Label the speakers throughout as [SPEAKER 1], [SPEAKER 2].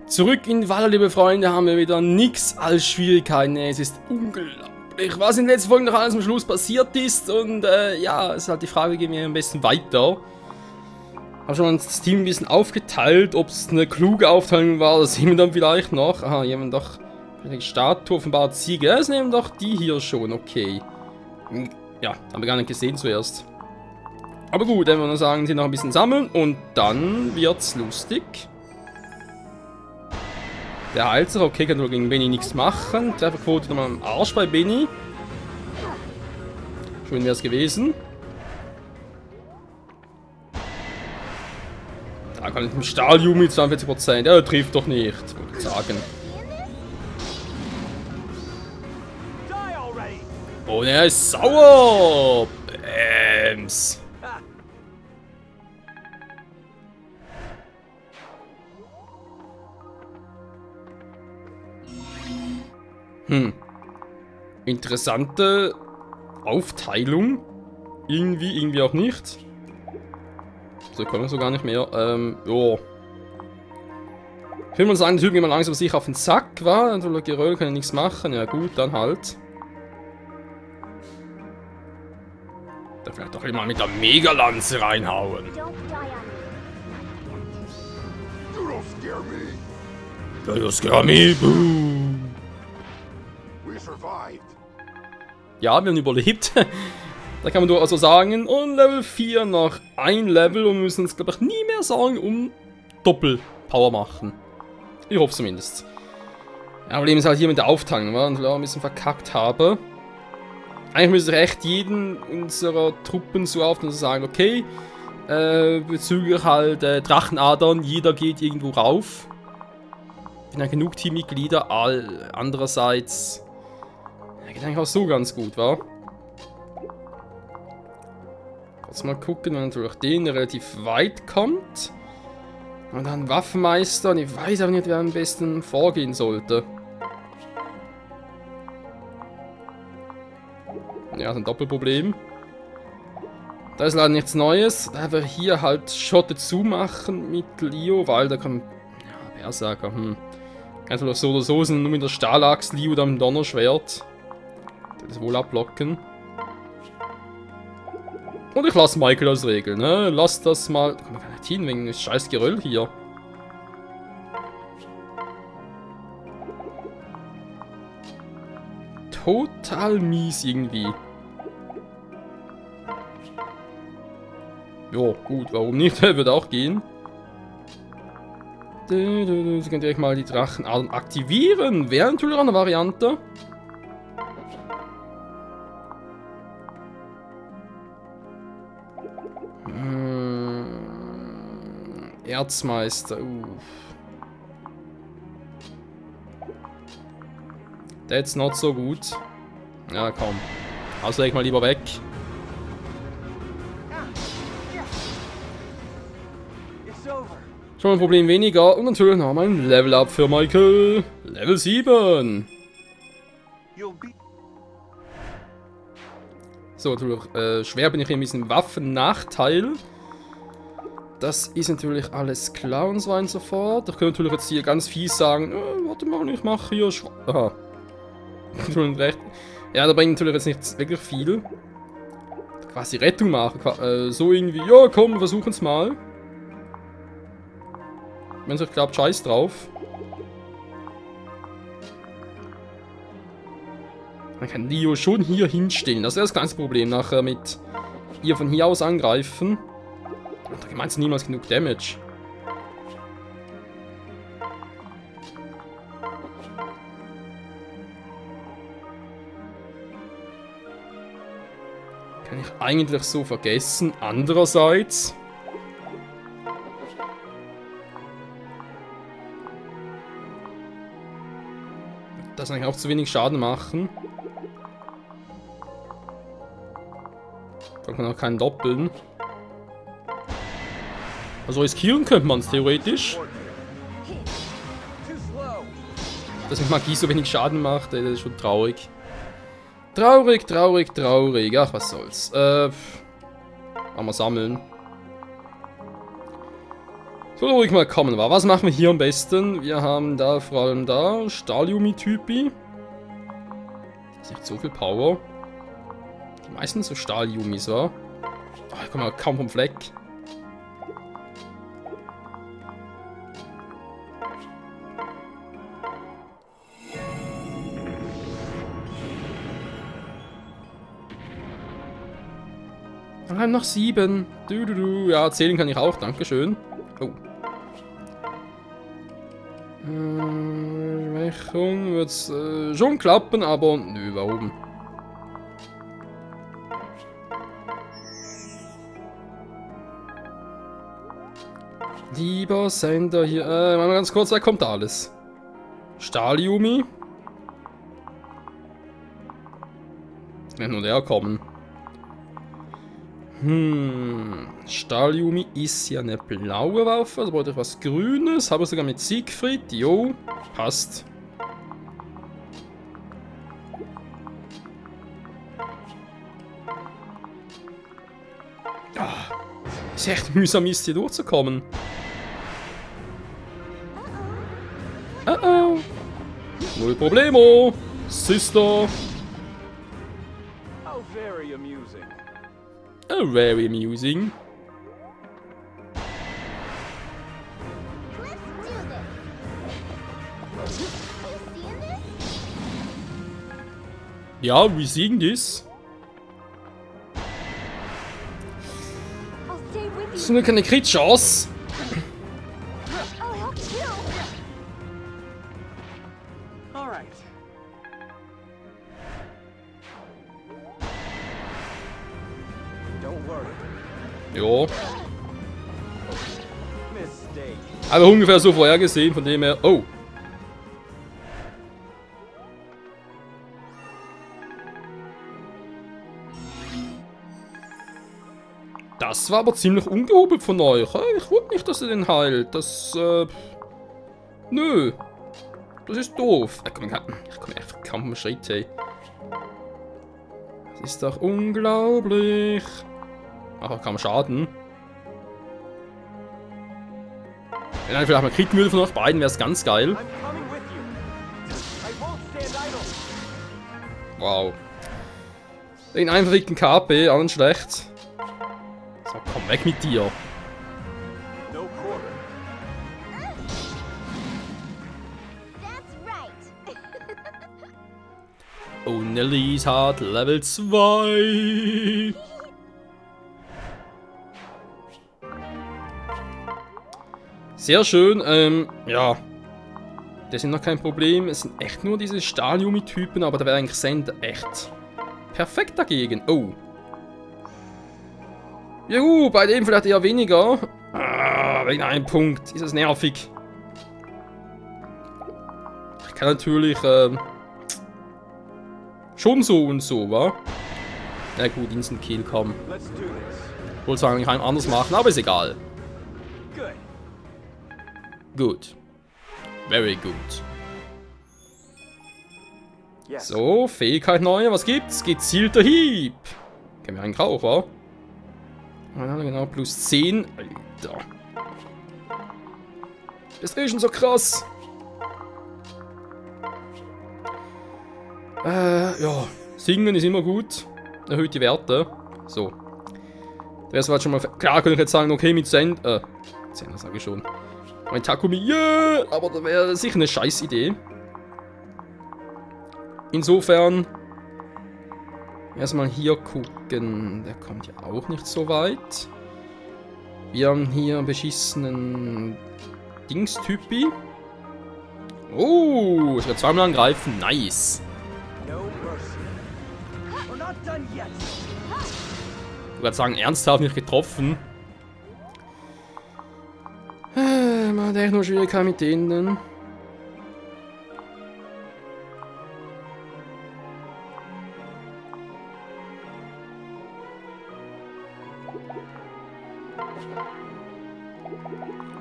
[SPEAKER 1] Zurück in Valhalla, liebe Freunde, haben wir wieder nichts als Schwierigkeiten. Es ist unglaublich, was in den letzten Folgen noch alles am Schluss passiert ist. Und ja, es ist halt die Frage, gehen wir am besten weiter. Habe schon das Team ein bisschen aufgeteilt, ob es eine kluge Aufteilung war, das sehen wir dann vielleicht noch. Aha, hier haben wir doch eine Statue, offenbart Sieger. Das nehmen doch die hier schon, okay. Ja, haben wir gar nicht gesehen zuerst. Aber gut, dann würde ich sagen, sie noch ein bisschen sammeln und dann wird's lustig. Der Heizer, okay, kann nur gegen Benny nichts machen. Trefferquote nochmal am Arsch bei Benny. Schön wäre es gewesen. Da kann ich mit Stahljumi 42%. Er trifft doch nicht, würde ich sagen. Oh, er ist sauer! Bäms! Interessante Aufteilung. Irgendwie auch nicht. So können wir so gar nicht mehr. Jo. Ich will mal sagen, der Typ geht mal langsam sicher auf den Sack, war. Und der Geröll kann ja nichts machen. Ja gut, dann halt. Da vielleicht doch immer mit der Megalanze reinhauen. You scare me, boo. Ja, wir haben überlebt. Da kann man nur also sagen. Und Level 4 noch ein Level. Und wir müssen uns, glaube ich, nie mehr sagen, um Doppelpower machen. Ich hoffe zumindest. Ja, Problem ist halt hier mit der Aufteilung, weil ich ein bisschen verkackt habe. Eigentlich müsste ich echt jeden unserer Truppen so aufteilen und sagen, okay, bezüglich halt Drachenadern, jeder geht irgendwo rauf. Bin ja genug Teammitglieder, andererseits geht eigentlich auch so ganz gut, wa? Kurz mal gucken, wenn natürlich den relativ weit kommt. Und dann Waffenmeister, und ich weiß aber nicht, wer am besten vorgehen sollte. Ja, ist ein Doppelproblem. Da ist leider nichts Neues. Da wir hier halt Schotte zumachen mit Leo, weil da kann. Ja, Berserker, Ganz vielleicht so oder so sind nur mit der Stahlachs Leo oder mit dem Donnerschwert. Das wohl abblocken. Und ich lasse Michael als Regel, ne? Lass das mal. Da kann man gar nicht hin wegen des scheiß Geröll hier. Total mies irgendwie. Jo, gut, warum nicht? Würde auch gehen. Sie können direkt mal die Drachenadern aktivieren. Wäre natürlich auch eine Variante. Erzmeister. That's not so gut. Ja, komm. Also leg mal lieber weg. Schon ein Problem weniger. Und natürlich noch mal ein Level Up für Michael. Level 7. So, natürlich, schwer bin ich hier ein bisschen Waffennachteil. Das ist natürlich alles klar und so weiter und so fort. Ich könnte natürlich jetzt hier ganz fies sagen, warte mal, ich mache hier aha. Recht. Ja, da bringt natürlich jetzt nicht wirklich viel. Quasi Rettung machen. So irgendwie, ja komm, wir versuchen es mal. Wenn es euch glaubt, scheiß drauf. Man kann Leo schon hier hinstellen. Das ist das kleinste Problem. Nachher mit ihr von hier aus angreifen. Da meinst du niemals genug Damage. Kann ich eigentlich so vergessen. Andererseits. Das eigentlich auch zu wenig Schaden machen. Da kann man auch keinen doppeln. Also riskieren könnte man es theoretisch. Dass mit Magie so wenig Schaden macht, das ist schon traurig. Traurig. Ach, was soll's. Machen wir sammeln. So ruhig mal kommen war. Was machen wir hier am besten? Wir haben da vor allem da Stahl-Yumi-Typi. Das ist nicht so viel Power. Die meisten so Stahl-Yumis, wa? Oh, ich komme kaum vom Fleck. Wir haben noch 7. Ja, zählen kann ich auch. Dankeschön. Oh. Schwächung wird's schon klappen, aber nö, warum? Lieber Sender hier. Mal ganz kurz, da kommt alles. Stahl-Yumi. Kann nur der kommen. Stahl-Yumi ist ja eine blaue Waffe, also brauche ich was Grünes. Habe ich sogar mit Siegfried. Jo, passt. Ah, ist echt mühsam, ist hier durchzukommen. Oh. Null Problemo, Sister.
[SPEAKER 2] How very amusing.
[SPEAKER 1] Oh, very amusing.
[SPEAKER 3] Let's do this. Are you seeing this?
[SPEAKER 1] Ja, we seeing this.
[SPEAKER 3] I'll stay with
[SPEAKER 1] Das ist
[SPEAKER 3] you.
[SPEAKER 1] nur keine Crit-Chance.
[SPEAKER 3] I'll help too.
[SPEAKER 2] All right. Don't worry.
[SPEAKER 1] Ja,
[SPEAKER 2] Mistake.
[SPEAKER 1] aber ungefähr so vorhergesehen, von dem her. Oh. Das war aber ziemlich ungehobelt von euch. Ich wollte nicht, dass ihr den heilt. Das, nö. Das ist doof. Ich komme echt kaum vom Schritt, hey. Das ist doch unglaublich. Ach, kaum Schaden. Wenn dann vielleicht mal Crit würde von euch beiden, wäre es ganz geil.
[SPEAKER 2] I'm coming with you. I won't stand idle.
[SPEAKER 1] Wow. Den einen verfickten KP, anderen schlecht. So, komm weg mit dir.
[SPEAKER 2] No quarter.
[SPEAKER 3] That's right.
[SPEAKER 1] Und Nelly's hat Level 2. Sehr schön, ja. Das sind noch kein Problem. Es sind echt nur diese Stahl-Yumi-Typen, aber da wäre eigentlich Sender echt perfekt dagegen. Oh. Juhu, bei dem vielleicht eher weniger. Ah, wegen einem Punkt. Ist das nervig. Ich kann natürlich, schon so und so, wa? Na gut, Instant Kill, komm.
[SPEAKER 2] Let's do this.
[SPEAKER 1] Ich wollte sagen, ich kann anders machen, aber ist egal.
[SPEAKER 2] Good.
[SPEAKER 1] Gut. Very good.
[SPEAKER 2] Yes.
[SPEAKER 1] So, Fähigkeit neu, was gibt's? Gezielter Hieb. Kennen wir eigentlich auch, wa? Ja, genau, plus 10. Alter. Das ist schon so krass. Ja. Singen ist immer gut. Erhöht die Werte. So. Das war jetzt schon mal. Klar könnte ich jetzt sagen, okay, mit Sender sage ich schon. Mein Takumi, yeah! Aber das wäre sicher eine scheiß Idee. Insofern. Erstmal hier gucken. Der kommt ja auch nicht so weit. Wir haben hier einen beschissenen Dingstypi. Oh, ich werde zweimal angreifen. Nice.
[SPEAKER 2] No mercy. We're not done yet.
[SPEAKER 1] Ich würde sagen, ernsthaft nicht getroffen. Man hat echt nur Schwierigkeiten mit denen.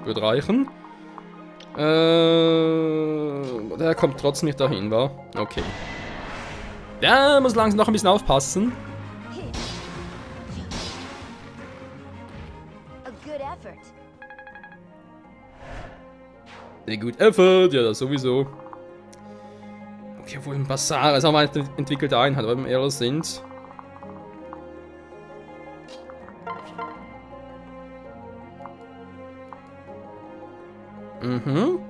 [SPEAKER 1] Wird reichen. Der kommt trotzdem nicht dahin, wa? Okay. Der muss langsam noch ein bisschen aufpassen.
[SPEAKER 3] A good effort.
[SPEAKER 1] Sehr gut Effort, ja, das sowieso. Okay, obwohl ein Bazaar, also haben wir eine entwickelte Einheit, aber wenn wir ehrlich sind. Mhm.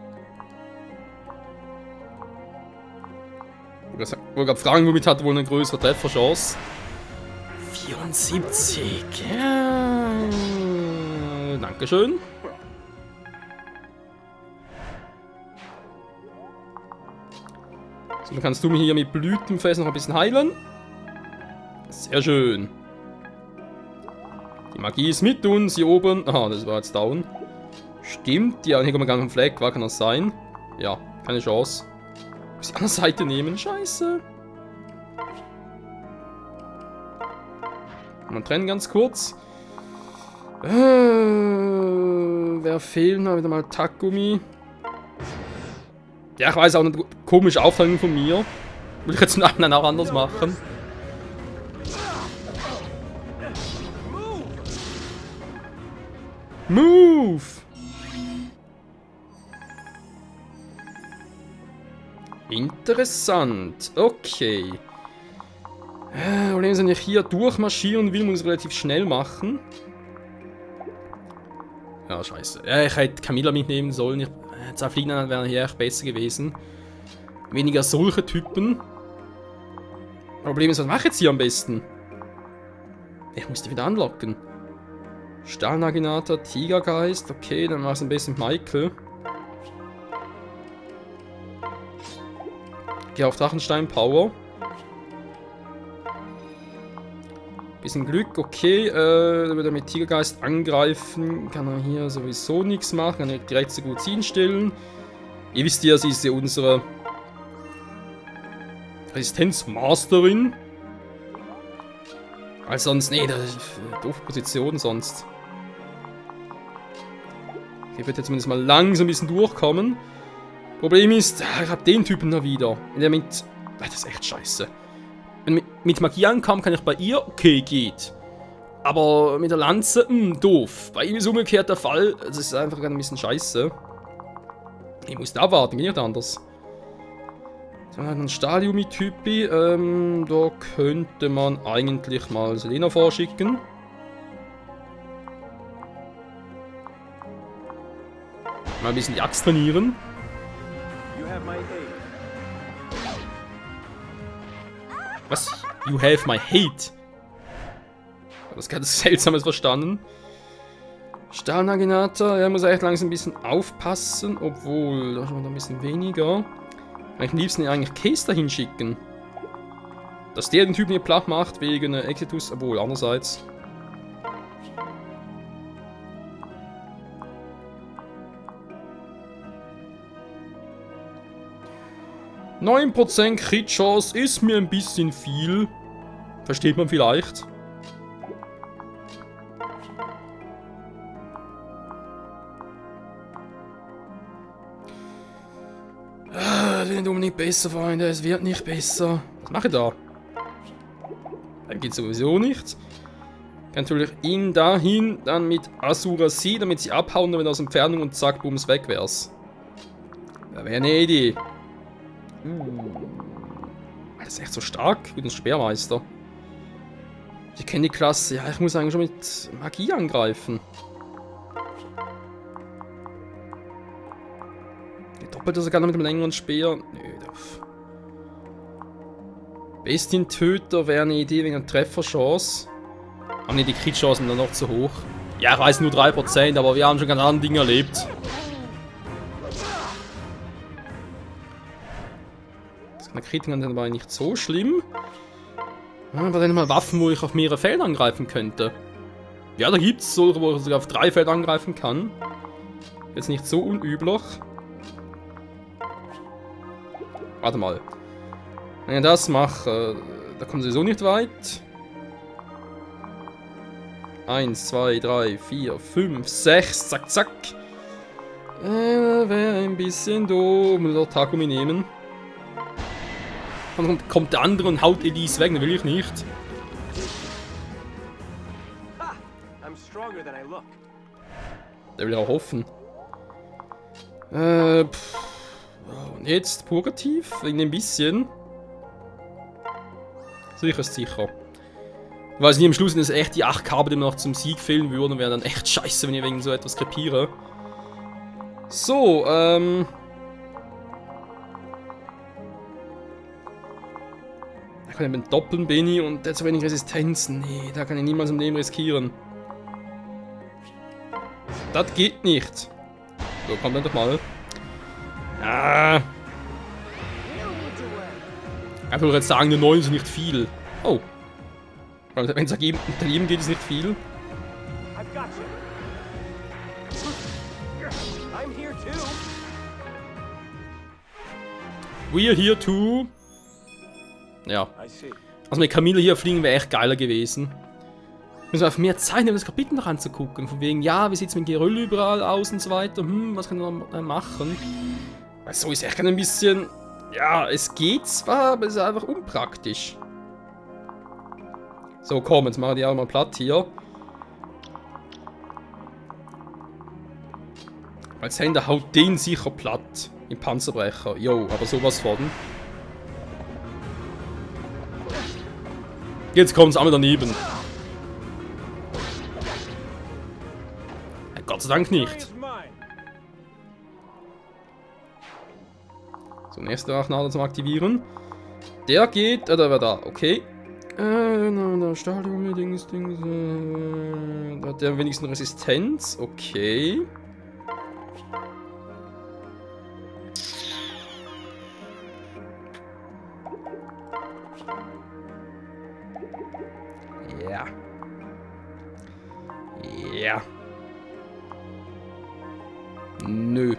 [SPEAKER 1] Ich wollte gerade fragen, womit hat er wohl eine größere Trefferchance? 74, ja. Dankeschön. So, dann kannst du mich hier mit Blütenfest noch ein bisschen heilen. Sehr schön. Die Magie ist mit uns hier oben. Aha, das war jetzt down. Stimmt, ja, hier kommen wir gar nicht vom Fleck. War kann das sein? Ja, keine Chance. Muss die andere Seite nehmen. Scheiße. Man trennen ganz kurz. Wer fehlt noch? Wieder mal Takumi. Ja, ich weiß auch eine komische Aufteilung von mir. Will ich jetzt einen auch anders machen. Move! Interessant. Okay. Problem ist, wenn ich hier durchmarschieren will, muss ich relativ schnell machen. Ja, scheiße. Ich hätte Camilla mitnehmen sollen. Zwei Fliegen wären hier echt besser gewesen. Weniger solche Typen. Problem ist, was mache ich jetzt hier am besten? Ich muss die wieder anlocken. Stahlnaginator, Tigergeist. Okay, dann mache ich es am besten mit Michael. Gehe auf Drachenstein Power. Bisschen Glück, okay. Dann wird er mit Tigergeist angreifen. Kann er hier sowieso nichts machen. Kann er direkt so gut ziehen stellen. Ihr wisst ja, sie ist ja unsere Resistenzmasterin. Also sonst, nee, das ist eine doofe Position sonst. Okay, wird jetzt zumindest mal langsam ein bisschen durchkommen. Problem ist, ich habe den Typen da wieder. In der mit. Das ist echt scheiße. Wenn mit Magie ankam, kann ich bei ihr, okay, geht. Aber mit der Lanze, doof. Bei ihm ist umgekehrt der Fall. Das ist einfach ein bisschen scheiße. Ich muss da warten, geht nicht anders. So, ein Stadiumi-Typi. Da könnte man eigentlich mal Selena vorschicken. Mal ein bisschen die Axt trainieren. Was? You have my hate. Das ist ganz Seltsames verstanden. Stahlnaginator, er muss echt langsam ein bisschen aufpassen, obwohl, da schon ein bisschen weniger. Ich am liebsten eigentlich Case dahin schicken. Dass der den Typen hier platt macht wegen Exitus, obwohl, andererseits. %9% Crit-Chance ist mir ein bisschen viel. Versteht man vielleicht. Das wird unbedingt besser, Freunde. Es wird nicht besser. Was mache ich da? Dann geht sowieso nichts. Kann natürlich ihn dahin, dann mit Asura sie, damit sie abhauen, damit aus Entfernung und zack, bums, weg wär's. Da wäre eine Idee. Das ist echt so stark. Gut, ein Speermeister. Ich kenne die Klasse. Ja, ich muss eigentlich schon mit Magie angreifen. Die doppelte sogar noch mit einem längeren Speer. Nö, doof. Bestientöter wäre eine Idee wegen einer Trefferchance. Aber nee, die Crit-Chancen sind dann noch zu hoch. Ja, ich weiß nur 3%, aber wir haben schon ganz andere Dinge erlebt. Kritiken sind aber nicht so schlimm. Aber dann mal Waffen, wo ich auf mehrere Felder angreifen könnte. Ja, da gibt es solche, wo ich sogar auf 3 Felder angreifen kann. Jetzt nicht so unüblich. Warte mal. Wenn ich das mache, da kommen sie sowieso nicht weit. 1, 2, 3, 4, 5, 6, zack, zack. Wäre ein bisschen doof. Muss auch Takumi nehmen. Dann kommt der andere und haut Elise weg, den will ich nicht. Der will auch hoffen. Und jetzt Purgativ, wegen ein bisschen. Sicher ist sicher. Weil es nie am Schluss sind es echt die 8 Kabel, die wir noch zum Sieg fehlen würden, wäre dann echt scheiße, wenn ich wegen so etwas krepiere. So, Da kann ich mit doppeln Benny und der hat so wenig Resistenz. Nee, da kann ich niemals im Leben riskieren. Das geht nicht. So, kommt dann doch mal. Ah. Ich würde jetzt sagen, eine 9 ist nicht viel. Oh. Wenn es daneben geht, ist nicht viel.
[SPEAKER 2] I've got you. I'm here too.
[SPEAKER 1] We're here too. Ja.
[SPEAKER 2] I see.
[SPEAKER 1] Also mit Camille hier fliegen wäre echt geiler gewesen. Müssen wir auf mehr Zeit nehmen, das Kapitel noch anzugucken. Von wegen, ja, wie sieht es mit Geröll überall aus und so weiter. Was können wir dann machen? Weil so ist echt ein bisschen... Ja, es geht zwar, aber es ist einfach unpraktisch. So, komm, jetzt machen wir die auch mal platt hier. Weil Sender haut den sicher platt. Im Panzerbrecher. Jo, aber sowas von. Jetzt kommt es einmal daneben. Gott sei Dank nicht.
[SPEAKER 2] Is mine.
[SPEAKER 1] So, nächster Nachnade zum Aktivieren. Der geht, der war da, okay. Da Stadium, Dings. Da hat der wenigstens Resistenz, okay. Ja. Ja. Nö.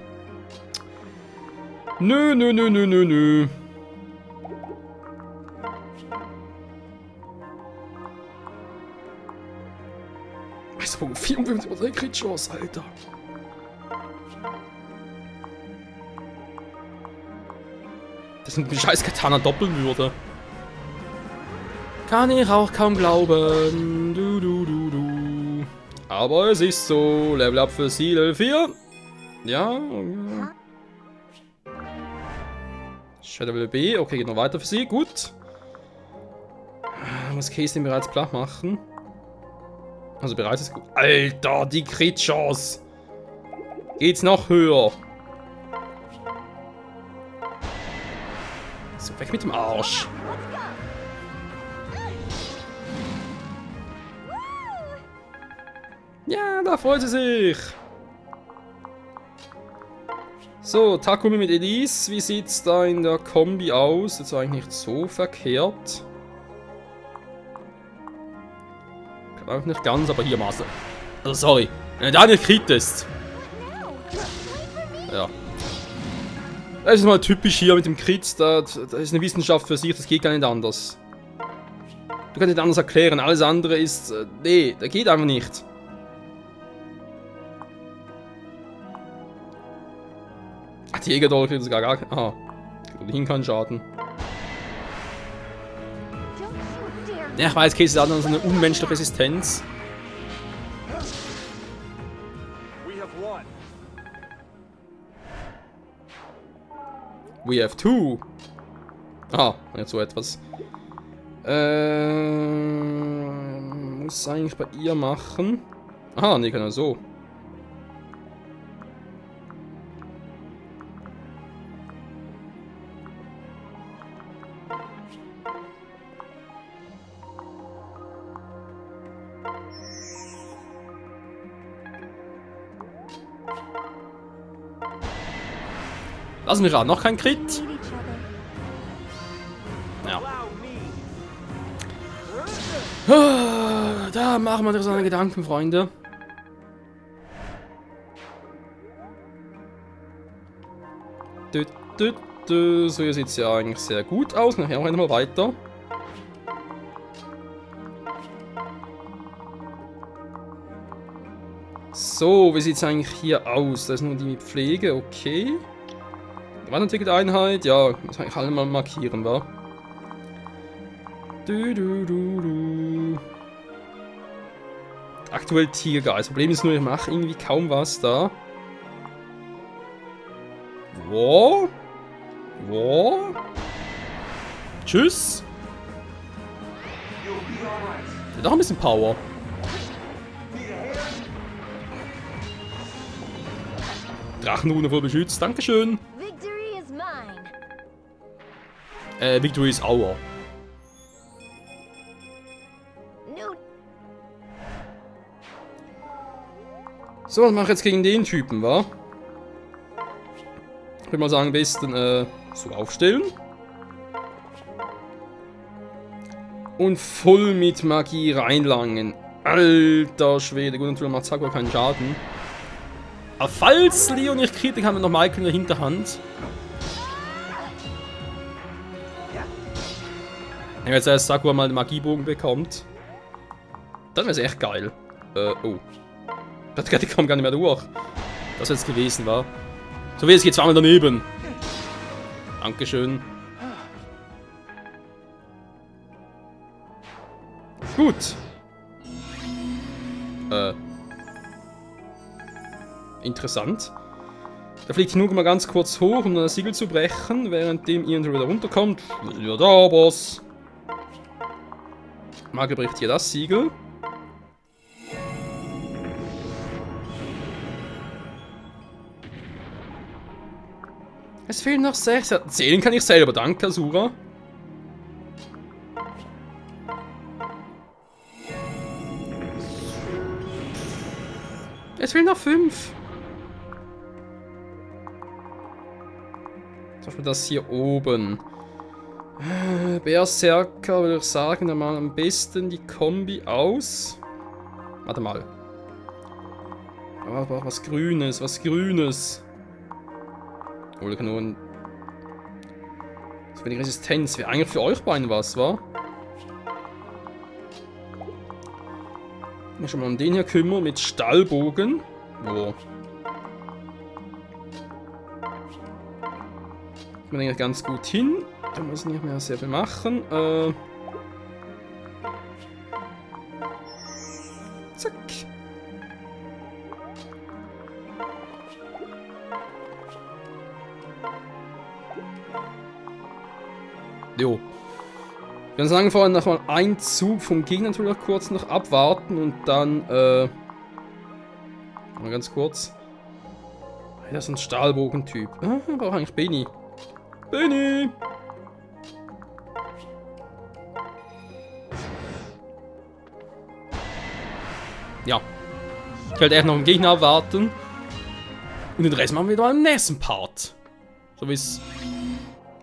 [SPEAKER 1] Nö. Weißt du, 54% Crit-Chance, Alter. Das sind ein scheiß Katana doppeln würde. Kann ich auch kaum glauben. Du. Aber es ist so. Level up für sie, Level 4. Ja. Shadow Level B. Okay, geht noch weiter für sie. Gut. Muss Case den bereits platt machen. Also bereits ist gut. Alter, die Crit-Chance. Geht's noch höher. So, weg mit dem Arsch. Ja, da freut sie sich. So, Takumi mit Elise. Wie sieht's da in der Kombi aus? Jetzt eigentlich nicht so verkehrt. Kann auch nicht ganz, aber hier Maße. Also sorry. Wenn du da nicht krittest. Ja. Das ist mal typisch hier mit dem Crit. Das ist eine Wissenschaft für sich, das geht gar nicht anders. Du kannst nicht anders erklären. Alles andere ist... nee, das geht einfach nicht. Ach, die Jägerdolche ist gar kein... Aha. Hin keinen Schaden. Ja, ich weiß, Casey hat so eine unmenschliche Resistenz.
[SPEAKER 2] We have won.
[SPEAKER 1] We have two. Ah, jetzt so etwas. Muss eigentlich bei ihr machen. Aha, nee, kann er so. Lass mich ran, noch kein Crit. Ja. Da machen wir uns seine Gedanken, Freunde. So, hier sieht es ja eigentlich sehr gut aus. Nachher auch einmal weiter. So, wie sieht es eigentlich hier aus? Da ist nur die Pflege, okay. Wanderticket-Einheit, ja, muss eigentlich alle mal markieren, wa? Aktuell Tigergeist. Problem ist nur, ich mache irgendwie kaum was da. Wow. Wow. Tschüss. Hat auch ein bisschen Power. Drachenrune voll beschützt. Dankeschön.
[SPEAKER 3] Victory is mine.
[SPEAKER 1] Victory is our.
[SPEAKER 3] No.
[SPEAKER 1] So, was mache ich jetzt gegen den Typen, wa? Ich würde mal sagen, am besten so aufstellen. Und voll mit Magie reinlangen. Alter Schwede. Gut, natürlich macht Sakura keinen Schaden. Aber falls Leon nicht kriegt, haben wir noch Michael in der Hinterhand. Wenn jetzt erst Sakura mal den Magiebogen bekommt, dann wäre es echt geil. Oh. Die kam gar nicht mehr durch. Das jetzt gewesen war. So wie es geht zweimal daneben. Dankeschön. Gut. Interessant. Da fliegt Hinug mal ganz kurz hoch, um dann das Siegel zu brechen, währenddem Ian wieder runterkommt. Ja, da, Boss. Mage bricht hier das Siegel. Es fehlen noch 6. Zählen kann ich selber, danke, Asura. Es fehlen noch 5. Zum Beispiel das hier oben. Berserker, würde ich sagen, dann mal am besten die Kombi aus. Warte mal. Aber was Grünes, was Grünes. Oh, da kann nur ein... Das wäre die Resistenz. Wäre eigentlich für euch beiden was, wa? Mal schon mal um den hier kümmern mit Stahlbogen. Boah. Kommt man eigentlich ganz gut hin. Da muss ich nicht mehr sehr viel machen. Zack. Jo. Ich würde sagen, vorher noch mal einen Zug vom Gegner natürlich kurz noch abwarten und dann, mal ganz kurz. Das ist ein Stahlbogentyp. Braucht eigentlich Benny. Benny! Ja. Ich werde erst noch einen Gegner abwarten. Und den Rest machen wir wieder im nächsten Part. So wie es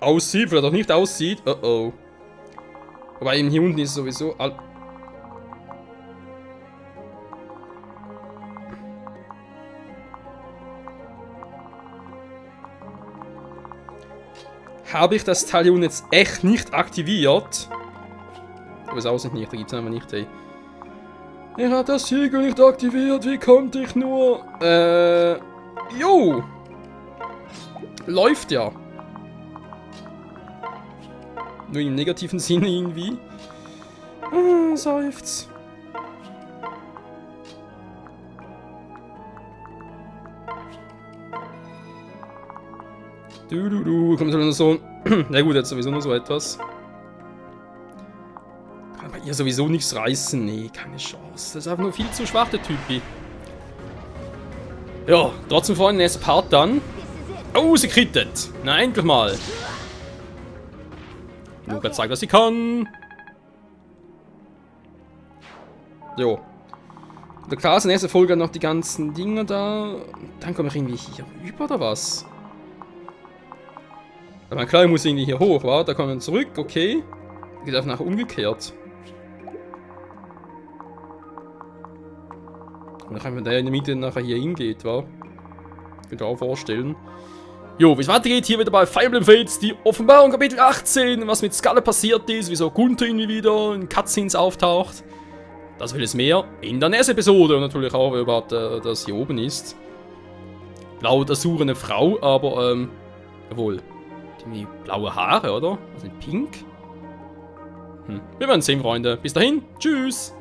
[SPEAKER 1] aussieht, vielleicht auch nicht aussieht. Oh oh. Wobei eben hier unten ist sowieso all... Habe ich das Talion jetzt echt nicht aktiviert? Aber es aussieht nicht, da gibt es einfach nicht, ey. Ich habe das Siegel nicht aktiviert, wie konnte ich nur... Jo! Läuft ja. Nur im negativen Sinne irgendwie. Seufz. Kommt schon so. Na gut, jetzt sowieso nur so etwas. Kann bei ihr sowieso nichts reißen. Nee, keine Chance. Das ist einfach nur viel zu schwach, der Typi. Ja, trotzdem vorhin nächster Part dann. Oh, sie krittet. Na, endlich mal. Luca zeigt, was sie kann. Jo. Der klar ist in der nächsten Folge noch die ganzen Dinger da. Dann komme ich irgendwie hier rüber oder was? Aber klar, ich muss irgendwie hier hoch, wa? Da kommen wir zurück, okay. Geht einfach nachher umgekehrt. Und dann kann man der in der Mitte nachher hier hingeht, wa? Könnt ihr auch vorstellen. Jo, wie es weitergeht, hier wieder bei Fire Emblem Fates, die Offenbarung Kapitel 18, was mit Scarlet passiert ist, wieso Gunther irgendwie wieder in Cutscenes auftaucht. Das will es mehr in der nächsten Episode und natürlich auch, wer überhaupt das hier oben ist. Laut Asura eine Frau, aber, jawohl. Die blaue Haare, oder? Was ist pink? Wir werden sehen, Freunde. Bis dahin, tschüss!